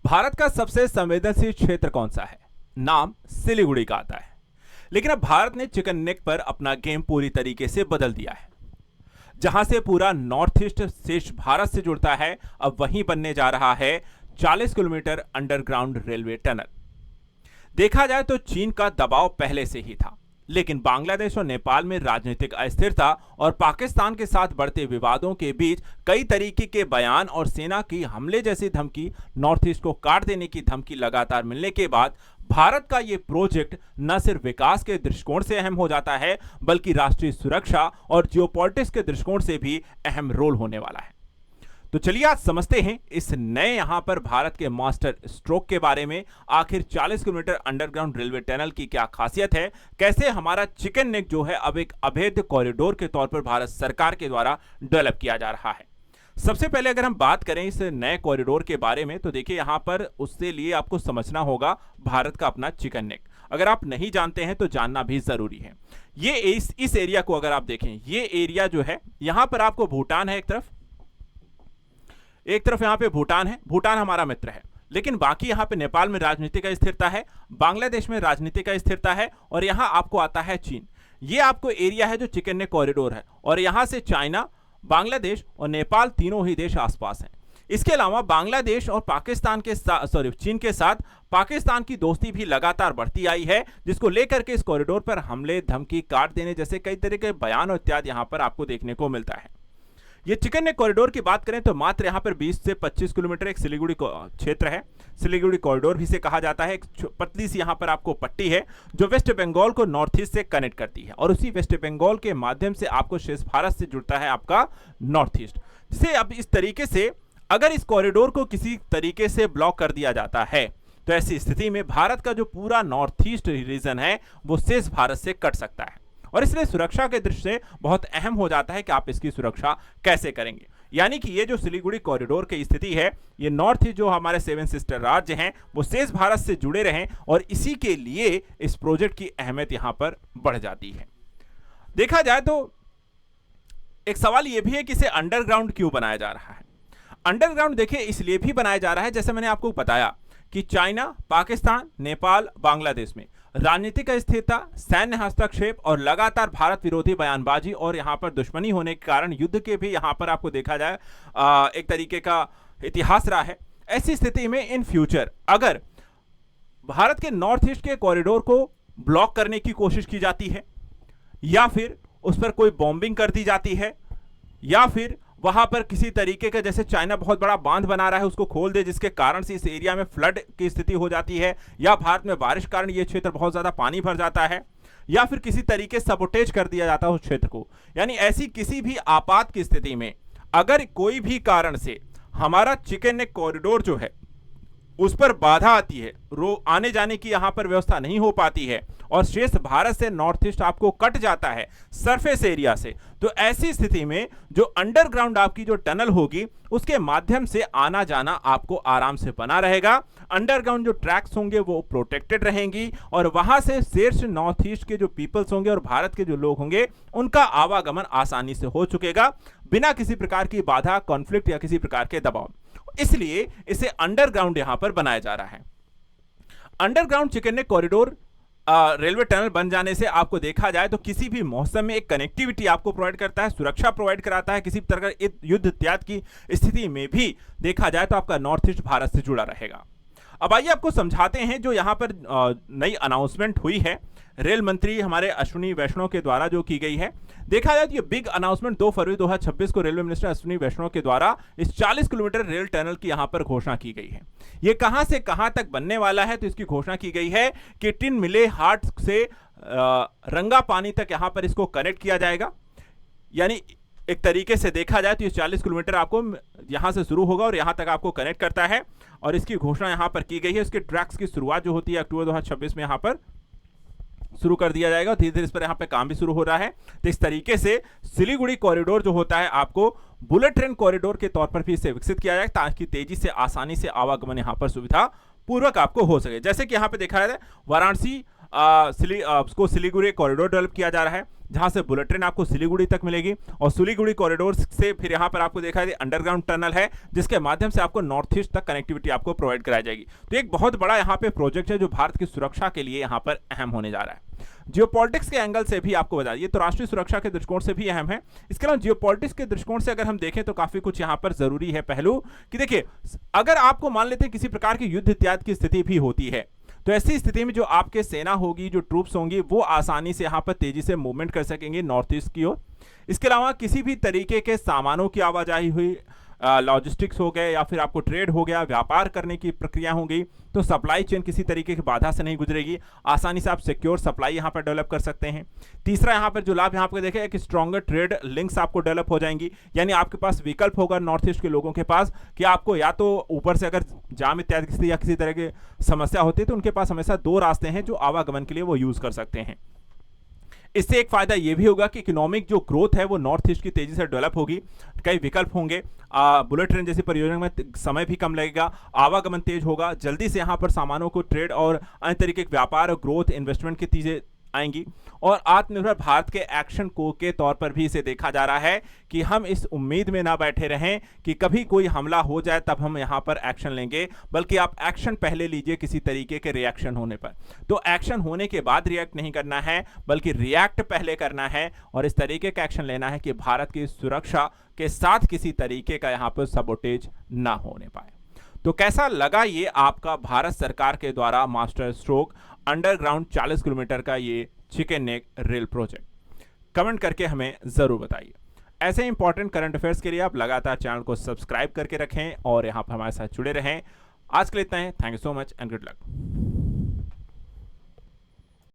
भारत का सबसे संवेदनशील क्षेत्र कौन सा है? नाम सिलीगुड़ी का आता है। लेकिन अब भारत ने चिकन नेक पर अपना गेम पूरी तरीके से बदल दिया है। जहां से पूरा नॉर्थ ईस्ट शेष भारत से जुड़ता है, अब वहीं बनने जा रहा है 40 किलोमीटर अंडरग्राउंड रेलवे टनल। देखा जाए तो चीन का दबाव पहले से ही था, लेकिन बांग्लादेश और नेपाल में राजनीतिक अस्थिरता और पाकिस्तान के साथ बढ़ते विवादों के बीच कई तरीके के बयान और सेना की हमले जैसी धमकी, नॉर्थ ईस्ट को काट देने की धमकी लगातार मिलने के बाद भारत का यह प्रोजेक्ट न सिर्फ विकास के दृष्टिकोण से अहम हो जाता है, बल्कि राष्ट्रीय सुरक्षा और जियोपॉलिटिक्स के दृष्टिकोण से भी अहम रोल होने वाला है। तो चलिए आज समझते हैं इस नए यहां पर भारत के मास्टर स्ट्रोक के बारे में। आखिर 40 किलोमीटर अंडरग्राउंड रेलवे टनल की क्या खासियत है, कैसे हमारा चिकन नेक जो है अब एक अवैध कॉरिडोर के तौर पर भारत सरकार के द्वारा डेवलप किया जा रहा है। सबसे पहले अगर हम बात करें इस नए कॉरिडोर के बारे में, तो देखिए यहां पर उससे लिए आपको समझना होगा भारत का अपना चिकन नेक। अगर आप नहीं जानते हैं तो जानना भी जरूरी है। ये इस एरिया को अगर आप देखें, ये एरिया जो है यहां पर आपको भूटान है, एक तरफ यहां पे भूटान है, भूटान हमारा मित्र है, लेकिन बाकी यहां पे नेपाल में राजनीतिक अस्थिरता है, बांग्लादेश में राजनीतिक अस्थिरता है, और यहां आपको आता है चीन। ये आपको एरिया है जो चिकन नेक कॉरिडोर है, और यहां से चाइना, बांग्लादेश और नेपाल तीनों ही देश आसपास हैं। इसके अलावा बांग्लादेश और पाकिस्तान के साथ चीन के साथ पाकिस्तान की दोस्ती भी लगातार बढ़ती आई है, जिसको लेकर के इस कॉरिडोर पर हमले, धमकी, काट देने जैसे कई तरह के बयान और इत्यादि यहां पर आपको देखने को मिलता है। ये चिकन नेक कॉरिडोर की बात करें तो मात्र यहां पर 20 से 25 किलोमीटर एक सिलीगुड़ी क्षेत्र है। सिलीगुड़ी कॉरिडोर भी से कहा जाता है। एक पतली सी यहां पर आपको पट्टी है जो वेस्ट बंगाल को नॉर्थ ईस्ट से कनेक्ट करती है, और उसी वेस्ट बंगाल के माध्यम से आपको शेष भारत से जुड़ता है आपका नॉर्थ ईस्ट। जिसे अब इस तरीके से अगर इस कॉरिडोर को किसी तरीके से ब्लॉक कर दिया जाता है, तो ऐसी स्थिति में भारत का जो पूरा नॉर्थ ईस्ट रीजन है वो शेष भारत से कट सकता है, और इसलिए सुरक्षा के दृष्टि से बहुत अहम हो जाता है कि आप इसकी सुरक्षा कैसे करेंगे। यानी कि ये जो सिलीगुड़ी कॉरिडोर की स्थिति है, ये नॉर्थ ईस्ट जो हमारे 7 सिस्टर राज्य हैं वो शेष भारत से जुड़े रहें, और इसी के लिए इस प्रोजेक्ट की अहमियत यहां पर बढ़ जाती है। देखा जाए तो एक सवाल यह भी है कि इसे अंडरग्राउंड क्यों बनाया जा रहा है। अंडरग्राउंड देखिए इसलिए भी बनाया जा रहा है, जैसे मैंने आपको बताया कि चाइना, पाकिस्तान, नेपाल, बांग्लादेश में राजनीतिक अस्थिरता, सैन्य हस्तक्षेप और लगातार भारत विरोधी बयानबाजी और यहां पर दुश्मनी होने के कारण युद्ध के भी यहां पर आपको देखा जाए एक तरीके का इतिहास रहा है। ऐसी स्थिति में इन फ्यूचर अगर भारत के नॉर्थ ईस्ट के कॉरिडोर को ब्लॉक करने की कोशिश की जाती है, या फिर उस पर कोई बॉम्बिंग कर दी जाती है, या फिर वहां पर किसी तरीके का, जैसे चाइना बहुत बड़ा बांध बना रहा है, उसको खोल दे जिसके कारण से इस एरिया में फ्लड की स्थिति हो जाती है, या भारत में बारिश के कारण यह क्षेत्र बहुत ज्यादा पानी भर जाता है, या फिर किसी तरीके से सबोटेज कर दिया जाता है उस क्षेत्र को। यानी ऐसी किसी भी आपात की स्थिति में अगर कोई भी कारण से हमारा चिकन नेक कॉरिडोर जो है उस पर बाधा आती है, आने जाने की यहां पर व्यवस्था नहीं हो पाती है, और शेष भारत से नॉर्थ ईस्ट आपको कट जाता है सरफेस एरिया से, तो ऐसी स्थिति में जो अंडरग्राउंड आपकी जो टनल होगी उसके माध्यम से आना जाना आपको आराम से बना रहेगा। अंडरग्राउंड जो ट्रैक्स होंगे वो प्रोटेक्टेड रहेंगी, और वहां से शेष नॉर्थ ईस्ट के जो पीपल्स होंगे और भारत के जो लोग होंगे उनका आवागमन आसानी से हो चुकेगा, बिना किसी प्रकार की बाधा, कॉन्फ्लिक्ट या किसी प्रकार के दबाव। इसलिए इसे अंडरग्राउंड यहां पर बनाया जा रहा है। Underground chicken neck corridor railway tunnel बन जाने से आपको देखा जाए तो किसी भी मौसम में एक कनेक्टिविटी आपको प्रोवाइड करता है, सुरक्षा प्रोवाइड कराता है, किसी तरह का युद्ध इत्यादि की स्थिति में भी देखा जाए तो आपका नॉर्थ ईस्ट भारत से जुड़ा रहेगा। अब आइए आपको समझाते हैं जो यहां पर नई अनाउंसमेंट हुई है रेल मंत्री हमारे अश्विनी वैष्णव के द्वारा जो की गई है। देखा जाए तो ये बिग अनाउंसमेंट 2 फरवरी 2026 को रेलवे मिनिस्टर अश्विनी वैष्णव के द्वारा इस 40 किलोमीटर रेल टनल की यहां पर घोषणा की गई है। ये कहां से कहां तक बनने वाला है, तो इसकी घोषणा की गई है कि टिन मिले हाट से रंगा पानी तक यहां पर इसको कनेक्ट किया जाएगा। यानी एक तरीके से देखा जाए तो ये 40 किलोमीटर आपको यहां से शुरू होगा और यहां तक आपको कनेक्ट करता है, और इसकी घोषणा यहां पर की गई है। इसके ट्रैक्स की शुरुआत जो होती है अक्टूबर 2026 में यहां पर शुरू कर दिया जाएगा, धीरे धीरे इस पर यहां पे काम भी शुरू हो रहा है। तो इस तरीके से सिलीगुड़ी कॉरिडोर जो होता है आपको बुलेट ट्रेन कॉरिडोर के तौर पर भी इसे विकसित किया जाएगा, ताकि तेजी से आसानी से आवागमन यहां पर सुविधा पूर्वक आपको हो सके। जैसे कि यहां पे देखा जाए वाराणसी को सिलीगुड़ी कॉरिडोर डेवलप किया जा रहा है, जहां से बुलेट ट्रेन आपको सिलीगुड़ी तक मिलेगी और सिलीगुड़ी कॉरिडोर से फिर यहां पर आपको देखा जाए अंडरग्राउंड टनल है जिसके माध्यम से आपको नॉर्थ ईस्ट तक कनेक्टिविटी आपको प्रोवाइड कराई जाएगी। तो एक बहुत बड़ा यहां पे प्रोजेक्ट है जो भारत की सुरक्षा के लिए यहां पर अहम होने जा रहा है। जियोपॉलिटिक्स के एंगल से भी आपको बता, ये तो राष्ट्रीय सुरक्षा के दृष्टिकोण से भी अहम है। इसके अलावा जियोपॉलिटिक्स के दृष्टिकोण से अगर हम देखें तो काफी कुछ यहां पर जरूरी है पहलू कि देखिए, अगर आपको मान लेते हैं किसी प्रकार की युद्ध इत्यादि की स्थिति भी होती है तो ऐसी स्थिति में जो आपके सेना होगी, जो ट्रूप्स होंगी, वो आसानी से यहां पर तेजी से मूवमेंट कर सकेंगे नॉर्थ ईस्ट की ओर। इसके अलावा किसी भी तरीके के सामानों की आवाजाही हुई, लॉजिस्टिक्स हो गए या फिर आपको ट्रेड हो गया, व्यापार करने की प्रक्रिया होगी, तो सप्लाई चेन किसी तरीके की बाधा से नहीं गुजरेगी, आसानी से आप सिक्योर सप्लाई यहां पर डेवलप कर सकते हैं। तीसरा यहां पर जो लाभ यहां पर देखें कि स्ट्रॉन्गर ट्रेड लिंक्स आपको डेवलप हो जाएंगी, यानी आपके पास विकल्प होगा नॉर्थ ईस्ट के लोगों के पास कि आपको या तो ऊपर से अगर जाम इत्यादि की या किसी तरह की समस्या होती है तो उनके पास हमेशा दो रास्ते हैं जो आवागमन के लिए वो यूज कर सकते हैं। इससे एक फायदा यह भी होगा कि इकोनॉमिक जो ग्रोथ है वो नॉर्थ ईस्ट की तेजी से डेवलप होगी, कई विकल्प होंगे, बुलेट ट्रेन जैसी परियोजना में समय भी कम लगेगा, आवागमन तेज होगा, जल्दी से यहां पर सामानों को ट्रेड और अन्य तरीके के व्यापार और ग्रोथ इन्वेस्टमेंट की चीजें आएंगी। और आत्मनिर्भर भारत के एक्शन को के तौर पर भी इसे देखा जा रहा है कि हम इस उम्मीद में ना बैठे रहें कि कभी कोई हमला हो जाए तब हम यहां पर एक्शन लेंगे, बल्कि आप एक्शन पहले लीजिए किसी तरीके के रिएक्शन होने पर। तो एक्शन होने के बाद रिएक्ट नहीं करना है, बल्कि रिएक्ट पहले करना है और इस तरीके का एक्शन लेना है कि भारत की सुरक्षा के साथ किसी तरीके का यहां पर सबोटेज ना होने पाए। तो कैसा लगा ये आपका भारत सरकार के द्वारा मास्टर स्ट्रोक अंडरग्राउंड 40 किलोमीटर का ये chicken neck rail project? Comment करके हमें जरूर बताइए। ऐसे इंपॉर्टेंट करंट अफेयर्स के लिए आप लगातार चैनल को सब्सक्राइब करके रखें और यहां पर हमारे साथ जुड़े रहें। आज के लिए इतना है। Thank you so much and good luck.